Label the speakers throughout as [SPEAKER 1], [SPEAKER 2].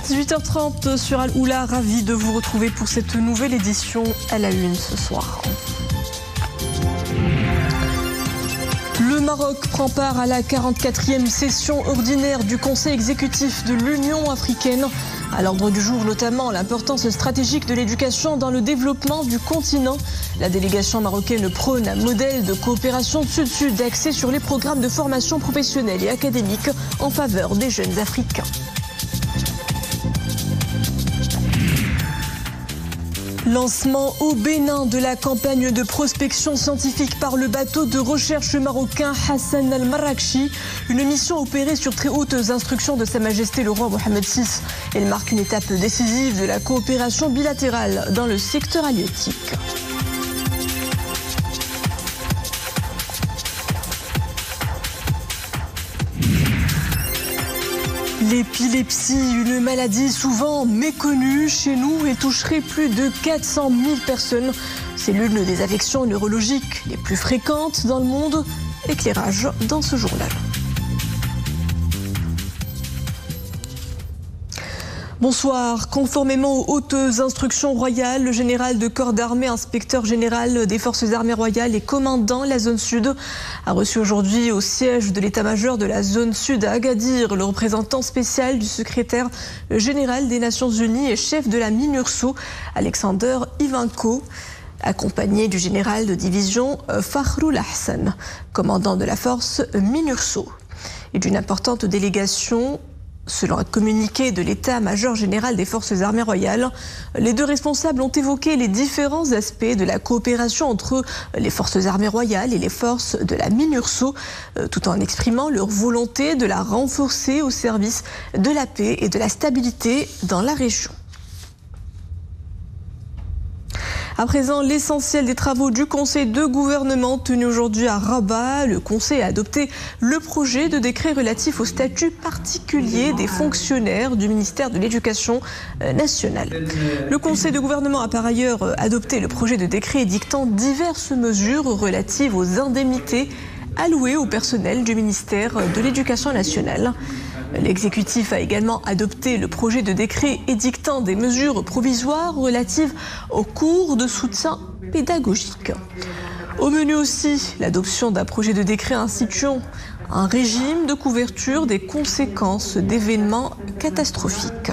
[SPEAKER 1] 18h30 sur Al-Oula, ravi de vous retrouver pour cette nouvelle édition à la une ce soir. Le Maroc prend part à la 44e session ordinaire du Conseil exécutif de l'Union africaine. À l'ordre du jour, notamment l'importance stratégique de l'éducation dans le développement du continent. La délégation marocaine prône un modèle de coopération sud-sud axé sur les programmes de formation professionnelle et académique en faveur des jeunes Africains. Lancement au Bénin de la campagne de prospection scientifique par le bateau de recherche marocain Hassan al-Marrakchi. Une mission opérée sur très hautes instructions de Sa Majesté le roi Mohamed VI. Elle marque une étape décisive de la coopération bilatérale dans le secteur halieutique. L'épilepsie, une maladie souvent méconnue chez nous et toucherait plus de 400 000 personnes. C'est l'une des affections neurologiques les plus fréquentes dans le monde. Éclairage dans ce journal. Bonsoir. Conformément aux hautes instructions royales, le général de corps d'armée, inspecteur général des forces armées royales et commandant la zone sud a reçu aujourd'hui au siège de l'état-major de la zone sud à Agadir le représentant spécial du secrétaire général des Nations Unies et chef de la MINURSO, Alexander Ivanko, accompagné du général de division Fakhrul Hassan, commandant de la force MINURSO, et d'une importante délégation. Selon un communiqué de l'état-major général des forces armées royales, les deux responsables ont évoqué les différents aspects de la coopération entre les forces armées royales et les forces de la MINURSO, tout en exprimant leur volonté de la renforcer au service de la paix et de la stabilité dans la région. À présent, l'essentiel des travaux du Conseil de gouvernement tenu aujourd'hui à Rabat. Le Conseil a adopté le projet de décret relatif au statut particulier des fonctionnaires du ministère de l'Éducation nationale. Le Conseil de gouvernement a par ailleurs adopté le projet de décret édictant diverses mesures relatives aux indemnités allouées au personnel du ministère de l'Éducation nationale. L'exécutif a également adopté le projet de décret édictant des mesures provisoires relatives aux cours de soutien pédagogique. Au menu aussi, l'adoption d'un projet de décret instituant un régime de couverture des conséquences d'événements catastrophiques.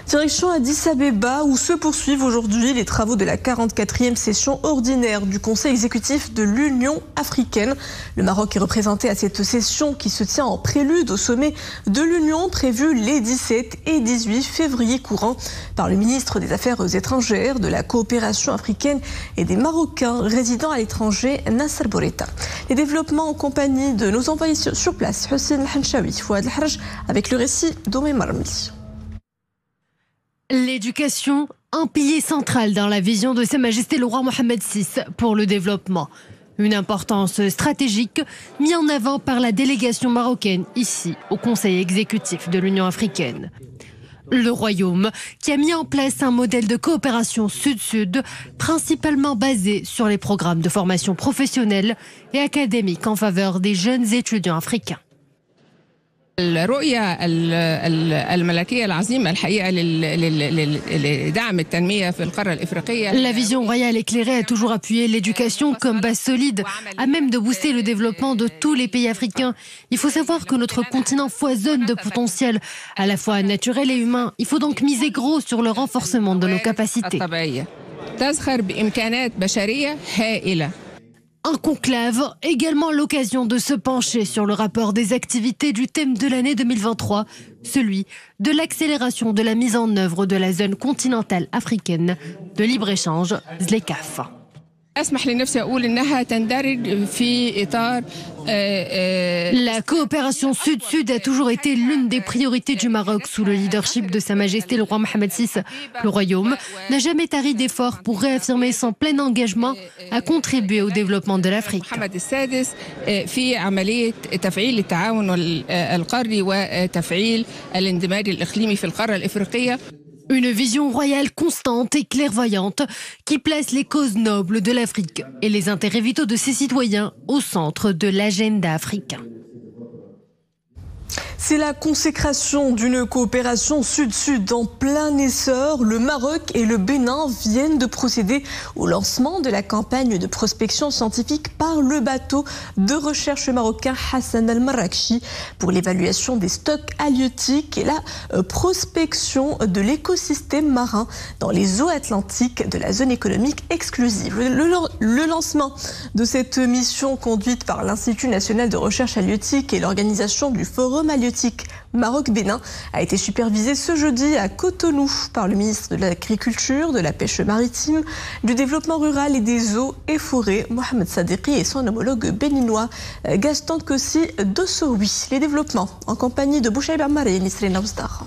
[SPEAKER 1] Direction Addis Abeba où se poursuivent aujourd'hui les travaux de la 44e session ordinaire du Conseil exécutif de l'Union africaine. Le Maroc est représenté à cette session qui se tient en prélude au sommet de l'Union prévu les 17 et 18 février courant par le ministre des Affaires étrangères, de la coopération africaine et des Marocains résidant à l'étranger, Nasser Bourita. Les développements en compagnie de nos envoyés sur place, Hussein Hanchawi, Fouad El-Harj, avec le récit d'Omé Marmi.
[SPEAKER 2] L'éducation, un pilier central dans la vision de Sa Majesté le roi Mohamed VI pour le développement. Une importance stratégique mise en avant par la délégation marocaine ici au Conseil exécutif de l'Union africaine. Le Royaume qui a mis en place un modèle de coopération sud-sud principalement basé sur les programmes de formation professionnelle et académique en faveur des jeunes étudiants africains.
[SPEAKER 3] الرؤية الملكية العظيمة الحقيقة لدعم التنمية في القارة الإفريقية.
[SPEAKER 2] La vision royale éclairée a toujours appuyé l'éducation comme base solide, à même de booster le développement de tous les pays africains. Il faut savoir que notre continent foisonne de potentiel, à la fois naturel et humain. Il faut donc miser gros sur le renforcement de nos capacités.
[SPEAKER 3] تزخر بإمكانات بشرية هائلة.
[SPEAKER 2] Un conclave, également l'occasion de se pencher sur le rapport des activités du thème de l'année 2023, celui de l'accélération de la mise en œuvre de la zone continentale africaine de libre-échange ZLECAf. La coopération sud-sud a toujours été l'une des priorités du Maroc sous le leadership de Sa Majesté le roi Mohamed VI. Le Royaume n'a jamais tari d'efforts pour réaffirmer son plein engagement à contribuer au développement de l'Afrique. Une vision royale constante et clairvoyante qui place les causes nobles de l'Afrique et les intérêts vitaux de ses citoyens au centre de l'agenda africain.
[SPEAKER 1] C'est la consécration d'une coopération sud-sud en plein essor. Le Maroc et le Bénin viennent de procéder au lancement de la campagne de prospection scientifique par le bateau de recherche marocain Hassan al-Marrakchi pour l'évaluation des stocks halieutiques et la prospection de l'écosystème marin dans les eaux atlantiques de la zone économique exclusive. Le lancement de cette mission conduite par l'Institut national de recherche halieutique et l'organisation du Forum halieutique Maroc-Bénin a été supervisé ce jeudi à Cotonou par le ministre de l'Agriculture, de la Pêche maritime, du Développement rural et des eaux et forêts, Mohamed Sadiki, et son homologue béninois, Gaston Kossi Dossoui. Les développements en compagnie de Bouchaïb Ammar et Nisrina Ousdar.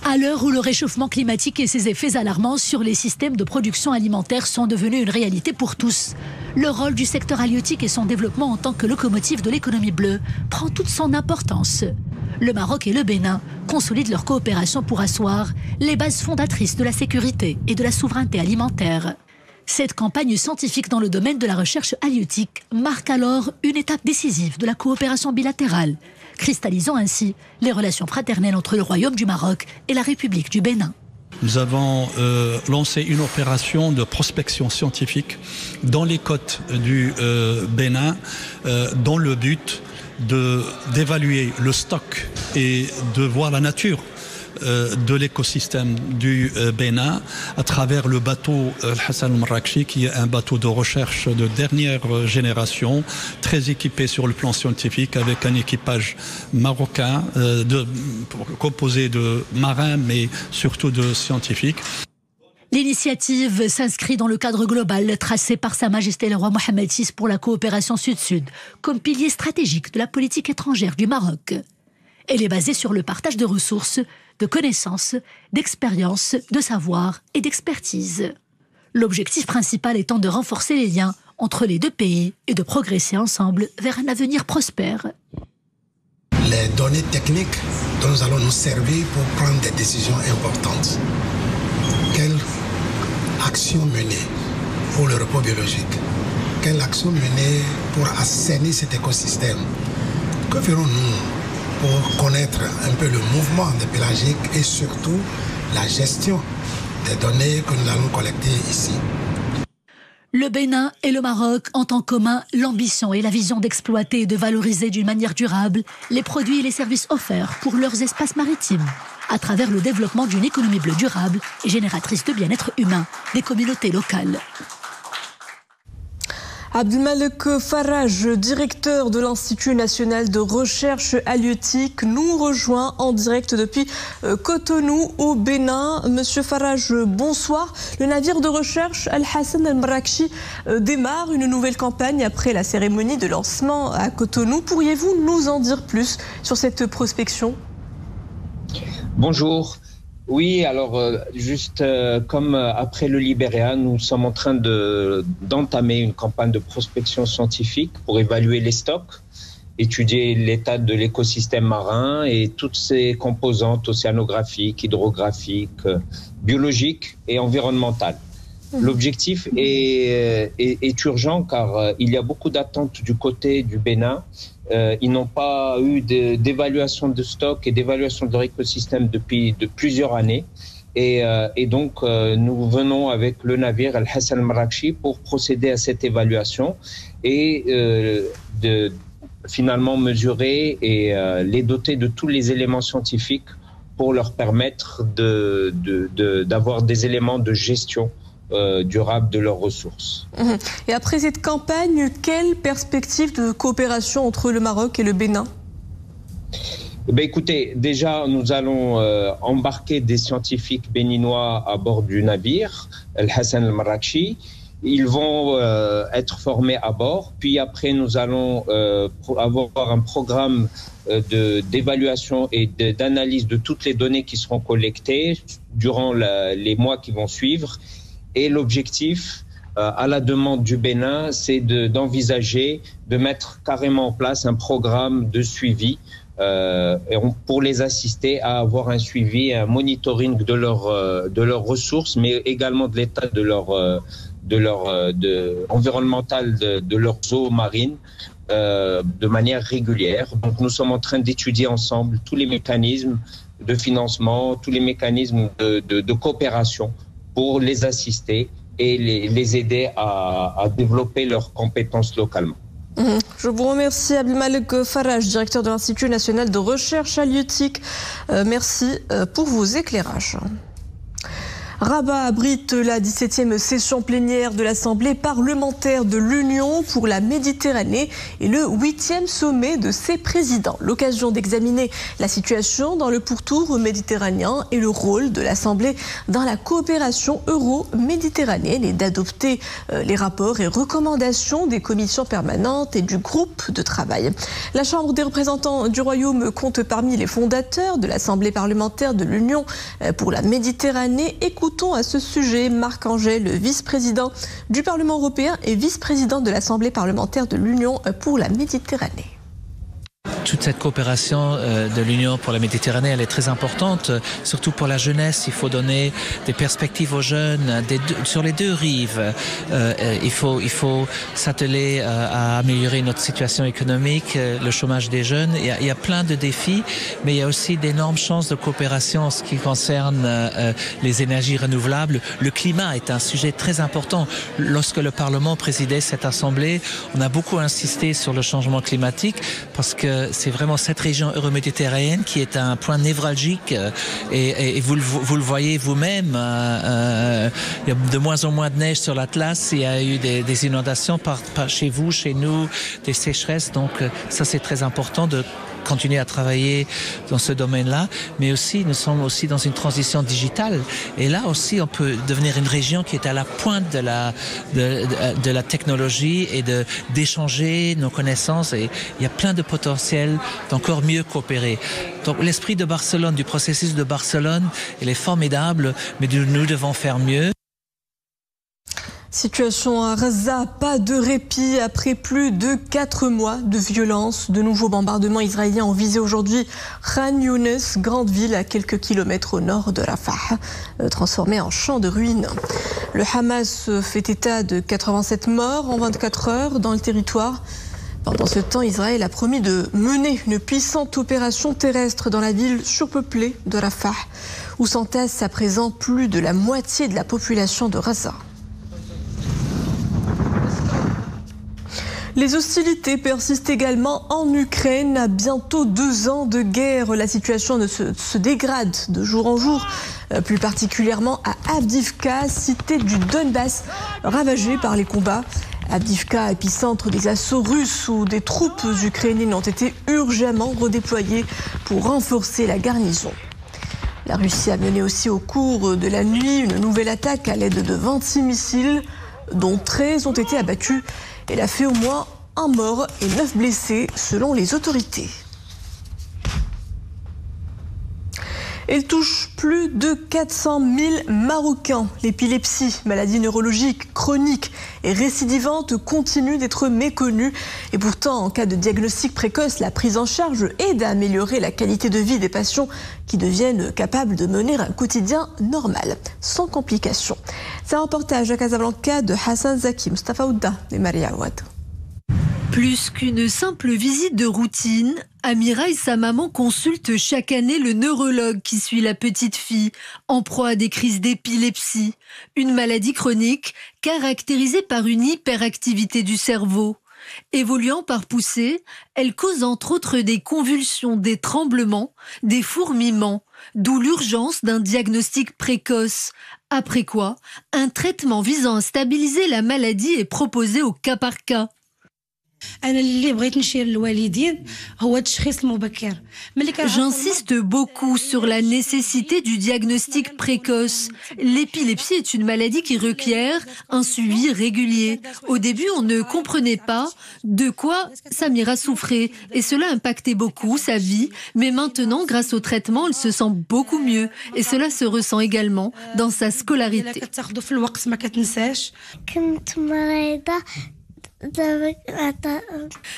[SPEAKER 4] À l'heure où le réchauffement climatique et ses effets alarmants sur les systèmes de production alimentaire sont devenus une réalité pour tous, le rôle du secteur halieutique et son développement en tant que locomotive de l'économie bleue prend toute son importance. Le Maroc et le Bénin consolident leur coopération pour asseoir les bases fondatrices de la sécurité et de la souveraineté alimentaire. Cette campagne scientifique dans le domaine de la recherche halieutique marque alors une étape décisive de la coopération bilatérale, cristallisant ainsi les relations fraternelles entre le Royaume du Maroc et la République du Bénin.
[SPEAKER 5] Nous avons lancé une opération de prospection scientifique dans les côtes du Bénin dans le but d'évaluer le stock et de voir la nature de l'écosystème du Bénin à travers le bateau Hassan al-Marrakchi, qui est un bateau de recherche de dernière génération, très équipé sur le plan scientifique, avec un équipage marocain composé de marins mais surtout de scientifiques.
[SPEAKER 4] L'initiative s'inscrit dans le cadre global tracé par Sa Majesté le roi Mohamed VI pour la coopération sud-sud, comme pilier stratégique de la politique étrangère du Maroc. Elle est basée sur le partage de ressources, de connaissances, d'expériences, de savoir et d'expertise. L'objectif principal étant de renforcer les liens entre les deux pays et de progresser ensemble vers un avenir prospère.
[SPEAKER 6] Les données techniques dont nous allons nous servir pour prendre des décisions importantes. Quelle action mener pour le repos biologique? Quelle action mener pour assainir cet écosystème? Que ferons-nous pour connaître un peu le mouvement des pélagiques et surtout la gestion des données que nous allons collecter ici?
[SPEAKER 4] Le Bénin et le Maroc ont en commun l'ambition et la vision d'exploiter et de valoriser d'une manière durable les produits et les services offerts pour leurs espaces maritimes, à travers le développement d'une économie bleue durable et génératrice de bien-être humain des communautés locales.
[SPEAKER 1] Abdelmalek Faraj, directeur de l'Institut national de recherche halieutique, nous rejoint en direct depuis Cotonou au Bénin. Monsieur Faraj, bonsoir. Le navire de recherche Al-Hassan al-Marrakchi démarre une nouvelle campagne après la cérémonie de lancement à Cotonou. Pourriez-vous nous en dire plus sur cette prospection?
[SPEAKER 7] Bonjour. Oui, alors juste comme après le Libéria, nous sommes en train d'entamer une campagne de prospection scientifique pour évaluer les stocks, étudier l'état de l'écosystème marin et toutes ses composantes océanographiques, hydrographiques, biologiques et environnementales. L'objectif est urgent car il y a beaucoup d'attentes du côté du Bénin. Ils n'ont pas eu d'évaluation de stock et d'évaluation de leur écosystème depuis plusieurs années. Et donc, nous venons avec le navire Al-Hassan al-Marrakchi pour procéder à cette évaluation et de finalement mesurer et les doter de tous les éléments scientifiques pour leur permettre d'avoir des éléments de gestion durable de leurs ressources.
[SPEAKER 1] Et après cette campagne, quelle perspective de coopération entre le Maroc et le Bénin?
[SPEAKER 7] Écoutez, déjà nous allons embarquer des scientifiques béninois à bord du navire Al-Hassan al-Marrakchi. Ils vont être formés à bord, puis après nous allons avoir un programme d'évaluation et d'analyse de toutes les données qui seront collectées durant les mois qui vont suivre. Et l'objectif, à la demande du Bénin, c'est d'envisager de mettre carrément en place un programme de suivi pour les assister à avoir un suivi, un monitoring de leurs ressources, mais également de l'état environnemental de leurs eaux marines de manière régulière. Donc nous sommes en train d'étudier ensemble tous les mécanismes de financement, tous les mécanismes de coopération pour les assister et les aider à développer leurs compétences localement.
[SPEAKER 1] Je vous remercie Abdelmalek Faraj, directeur de l'Institut national de recherche halieutique. Merci pour vos éclairages. Rabat abrite la 17e session plénière de l'Assemblée parlementaire de l'Union pour la Méditerranée et le 8e sommet de ses présidents. L'occasion d'examiner la situation dans le pourtour méditerranéen et le rôle de l'Assemblée dans la coopération euro-méditerranéenne et d'adopter les rapports et recommandations des commissions permanentes et du groupe de travail. La Chambre des représentants du Royaume compte parmi les fondateurs de l'Assemblée parlementaire de l'Union pour la Méditerranée. Écoutons à ce sujet Marc Angel, le vice-président du Parlement européen et vice-président de l'Assemblée parlementaire de l'Union pour la Méditerranée.
[SPEAKER 8] Toute cette coopération de l'Union pour la Méditerranée, elle est très importante, surtout pour la jeunesse. Il faut donner des perspectives aux jeunes sur les deux rives. Il faut s'atteler à améliorer notre situation économique, le chômage des jeunes. Il y a plein de défis, mais il y a aussi d'énormes chances de coopération en ce qui concerne les énergies renouvelables. Le climat est un sujet très important. Lorsque le Parlement présidait cette assemblée, on a beaucoup insisté sur le changement climatique parce que c'est vraiment cette région euroméditerranéenne qui est un point névralgique et vous le voyez vous-même. Il y a de moins en moins de neige sur l'Atlas. Il y a eu des inondations par chez vous, chez nous, des sécheresses. Donc ça, c'est très important de continuer à travailler dans ce domaine-là, mais aussi nous sommes aussi dans une transition digitale et là aussi on peut devenir une région qui est à la pointe de la technologie et d'échanger nos connaissances, et il y a plein de potentiel d'encore mieux coopérer. Donc l'esprit de Barcelone, du processus de Barcelone, il est formidable, mais nous devons faire mieux.
[SPEAKER 1] Situation à Gaza, pas de répit après plus de 4 mois de violence. De nouveaux bombardements israéliens ont visé aujourd'hui Khan Younes, grande ville à quelques kilomètres au nord de Rafah, transformée en champ de ruines. Le Hamas fait état de 87 morts en 24 heures dans le territoire. Pendant ce temps, Israël a promis de mener une puissante opération terrestre dans la ville surpeuplée de Rafah, où s'entasse à présent plus de la moitié de la population de Gaza. Les hostilités persistent également en Ukraine. À bientôt 2 ans de guerre, la situation se dégrade de jour en jour, plus particulièrement à Avdiivka, cité du Donbass, ravagée par les combats. Avdiivka, épicentre des assauts russes où des troupes ukrainiennes ont été urgemment redéployées pour renforcer la garnison. La Russie a mené aussi au cours de la nuit une nouvelle attaque à l'aide de 26 missiles, dont 13 ont été abattus. Elle a fait au moins 1 mort et 9 blessés selon les autorités. Elle touche plus de 400 000 Marocains. L'épilepsie, maladie neurologique chronique et récidivante, continue d'être méconnue. Et pourtant, en cas de diagnostic précoce, la prise en charge aide à améliorer la qualité de vie des patients qui deviennent capables de mener un quotidien normal, sans complications. C'est un reportage à Casablanca de Hassan Zaki, Mustafa Ouda et Maria Ouad.
[SPEAKER 2] Plus qu'une simple visite de routine, Amira et sa maman consultent chaque année le neurologue qui suit la petite fille en proie à des crises d'épilepsie, une maladie chronique caractérisée par une hyperactivité du cerveau. Évoluant par poussée, elle cause entre autres des convulsions, des tremblements, des fourmillements, d'où l'urgence d'un diagnostic précoce. Après quoi, un traitement visant à stabiliser la maladie est proposé au cas par cas. J'insiste beaucoup sur la nécessité du diagnostic précoce. L'épilepsie est une maladie qui requiert un suivi régulier. Au début, on ne comprenait pas de quoi Samira souffrait et cela impactait beaucoup sa vie. Mais maintenant, grâce au traitement, elle se sent beaucoup mieux et cela se ressent également dans sa scolarité.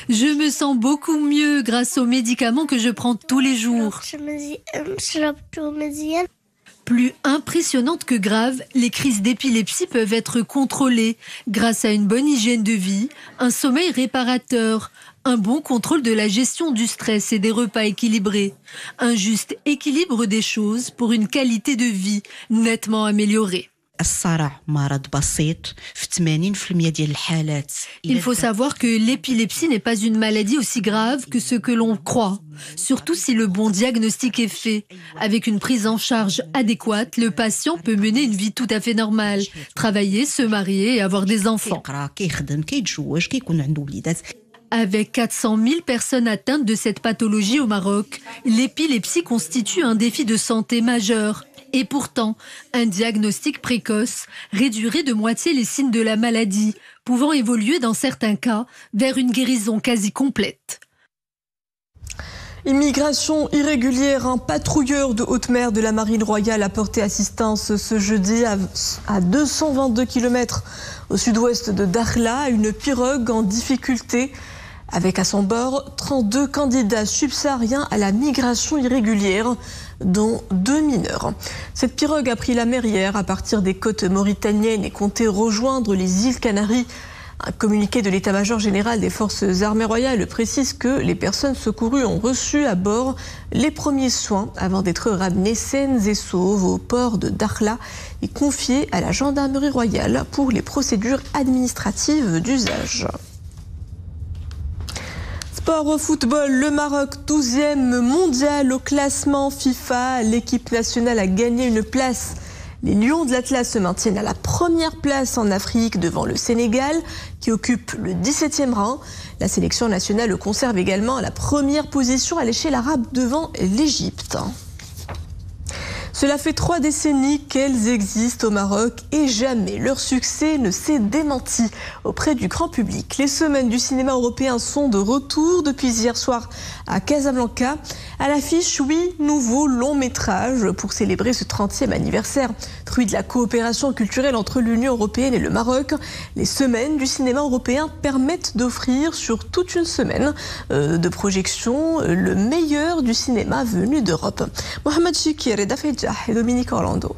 [SPEAKER 2] Je me sens beaucoup mieux grâce aux médicaments que je prends tous les jours. Plus impressionnantes que graves, les crises d'épilepsie peuvent être contrôlées grâce à une bonne hygiène de vie, un sommeil réparateur, un bon contrôle de la gestion du stress et des repas équilibrés, un juste équilibre des choses pour une qualité de vie nettement améliorée. Il faut savoir que l'épilepsie n'est pas une maladie aussi grave que ce que l'on croit, surtout si le bon diagnostic est fait. Avec une prise en charge adéquate, le patient peut mener une vie tout à fait normale, travailler, se marier et avoir des enfants. Avec 400 000 personnes atteintes de cette pathologie au Maroc, l'épilepsie constitue un défi de santé majeur. Et pourtant, un diagnostic précoce réduirait de moitié les signes de la maladie, pouvant évoluer dans certains cas vers une guérison quasi complète.
[SPEAKER 1] Immigration irrégulière, un patrouilleur de haute mer de la Marine royale a porté assistance ce jeudi à 222 km au sud-ouest de Dakhla à une pirogue en difficulté. Avec à son bord 32 candidats subsahariens à la migration irrégulière, dont 2 mineurs. Cette pirogue a pris la mer hier à partir des côtes mauritaniennes et comptait rejoindre les îles Canaries. Un communiqué de l'état-major général des forces armées royales précise que les personnes secourues ont reçu à bord les premiers soins avant d'être ramenées saines et sauves au port de Dakhla et confiées à la gendarmerie royale pour les procédures administratives d'usage. Sport football, le Maroc 12e mondial au classement FIFA. L'équipe nationale a gagné une place. Les Lions de l'Atlas se maintiennent à la première place en Afrique devant le Sénégal qui occupe le 17e rang. La sélection nationale conserve également la première position à l'échelle arabe devant l'Égypte. Cela fait 3 décennies qu'elles existent au Maroc et jamais leur succès ne s'est démenti auprès du grand public. Les semaines du cinéma européen sont de retour depuis hier soir à Casablanca. À l'affiche, 8 nouveaux longs métrages pour célébrer ce 30e anniversaire. Fruit de la coopération culturelle entre l'Union européenne et le Maroc, les semaines du cinéma européen permettent d'offrir sur toute une semaine de projection le meilleur du cinéma venu d'Europe. Mohamed Chikir et Dafedjah et Dominique Orlando.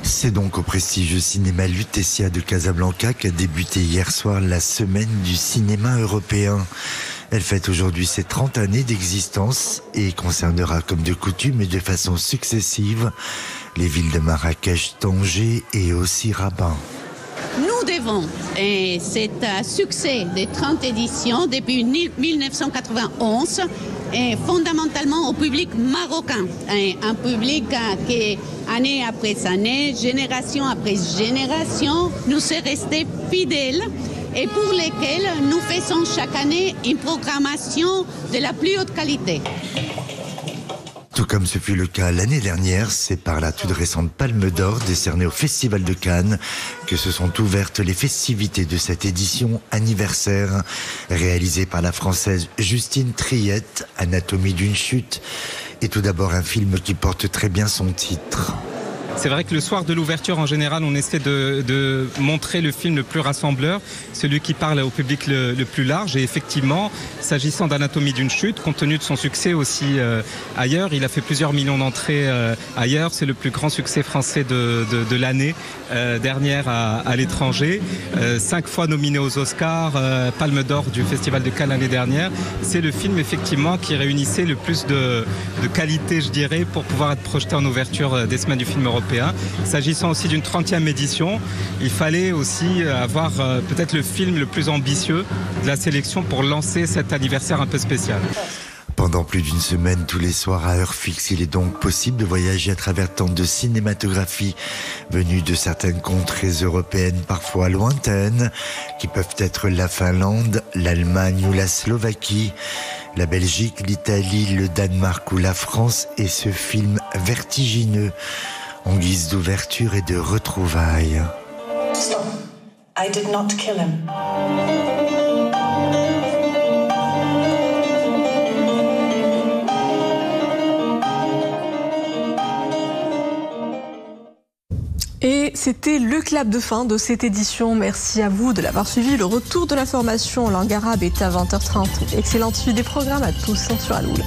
[SPEAKER 9] C'est donc au prestigieux cinéma Lutetia de Casablanca qu'a débuté hier soir la semaine du cinéma européen. Elle fête aujourd'hui ses 30 années d'existence et concernera comme de coutume et de façon successive les villes de Marrakech, Tanger et aussi Rabat.
[SPEAKER 10] Nous devons cet succès des 30 éditions depuis 1991 fondamentalement au public marocain. Un public qui, année après année, génération après génération, nous est resté fidèle et pour lesquels nous faisons chaque année une programmation de la plus haute qualité.
[SPEAKER 9] Tout comme ce fut le cas l'année dernière, c'est par la toute récente Palme d'Or décernée au Festival de Cannes que se sont ouvertes les festivités de cette édition anniversaire réalisée par la Française Justine Triette, Anatomie d'une chute, et tout d'abord un film qui porte très bien son titre.
[SPEAKER 11] C'est vrai que le soir de l'ouverture, en général, on essaie de montrer le film le plus rassembleur, celui qui parle au public le plus large. Et effectivement, s'agissant d'Anatomie d'une chute, compte tenu de son succès aussi ailleurs, il a fait plusieurs millions d'entrées ailleurs. C'est le plus grand succès français de l'année dernière à l'étranger. 5 fois nominé aux Oscars, Palme d'Or du Festival de Cannes l'année dernière. C'est le film, effectivement, qui réunissait le plus de qualité, je dirais, pour pouvoir être projeté en ouverture des semaines du film européen. S'agissant aussi d'une 30e édition, il fallait aussi avoir peut-être le film le plus ambitieux de la sélection pour lancer cet anniversaire un peu spécial.
[SPEAKER 9] Pendant plus d'une semaine, tous les soirs à heure fixe, il est donc possible de voyager à travers tant de cinématographie venues de certaines contrées européennes parfois lointaines, qui peuvent être la Finlande, l'Allemagne ou la Slovaquie, la Belgique, l'Italie, le Danemark ou la France, et ce film vertigineux en guise d'ouverture et de retrouvailles.
[SPEAKER 12] Stop. I did not kill him.
[SPEAKER 1] Et c'était le clap de fin de cette édition. Merci à vous de l'avoir suivi. Le retour de l'information en langue arabe est à 20h30. Excellente suite des programmes à tous sur Aloula.